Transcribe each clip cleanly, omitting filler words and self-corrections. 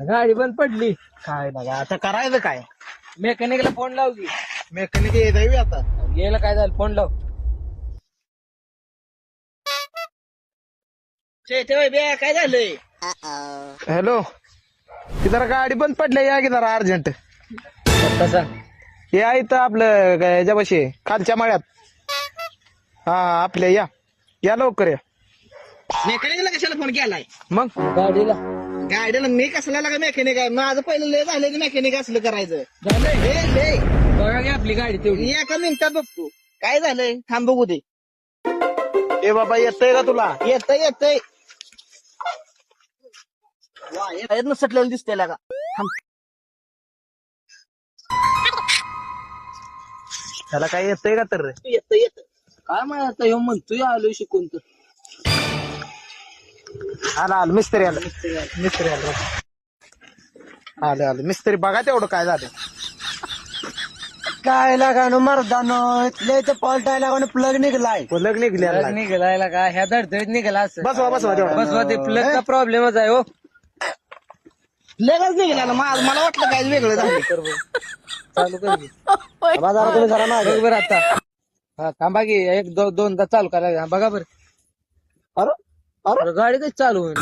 गाडी बंद पडली. काय बघा आता करायचं काय. मेकॅनिकला फोन लाव की. मेकॅनिक येत आहे आता. यायला काय झालं फोन लाव. काय झालंय. हॅलो ती जरा गाडी बंद पडली या की जरा अर्जंट. कसा हे आहे तर आपलं काय ह्याच्यापाशी खालच्या मळ्यात. हा आपल्या या लवकर या. मेकॅनिकला कशाला फोन केलाय मग. गाडीला गाडीला मी कसला लागा मेकॅनिक आहे. माझं पहिलं लय झालं मेकॅनिक असलं करायचं. बघा की आपली गाडी तेवढी. एका मिनिटात बघतो काय झालंय. थांब बघू दे. ए बाबा येतंय का तुला. येतंय सटलेलं दिसतंय लागा. त्याला काय येतंय का तर. येत काय माहिती आता ह्यो म्हणतोय आलोय शिकून तर. आला मिस्त्री आलं. आलं मिस्त्री बघा तेवढं काय झालं. काय लागानो मर्दानो इथले तर पॉल्टाय लागानो प्लग निघलाय. प्लग निघल्या निघालायला का ह्या धडधड निघाला असं. बसवा तेवढं. बसवा ते प्लगचा प्रॉब्लेमच आहे हो. लगच निघाला मला वाटलं काय वेगळं झालं. चालू कर की. बाजारात तुम्ही जरा मागे. बघ बरं आता. हा थांबा की एक दोनदा चालू करा बघा बरं. अरे गाडी कशी चालू होईल.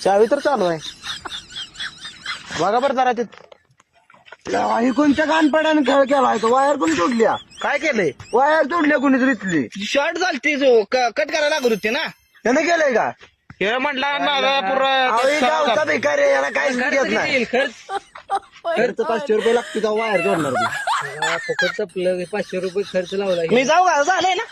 चावी तर चालू आहे. बघा बरं जरा ते. ही कोणत्या कानपडाने खेळ केलाय तो. वायर कोणी तोडल्या. काय केलंय. वायर तोडल्या कोणीच रितली. शॉर्ट झालती कट करायला लागत होती ना. त्याने केलंय का. हे म्हटलं गावचा बेकार आहे याला काहीच घेत नाही. खर्च 500 रुपये लागते का वायर जोडणार. फुकटचा प्लग 500 रुपये खर्च लावला. मी जाऊ का झालंय ना.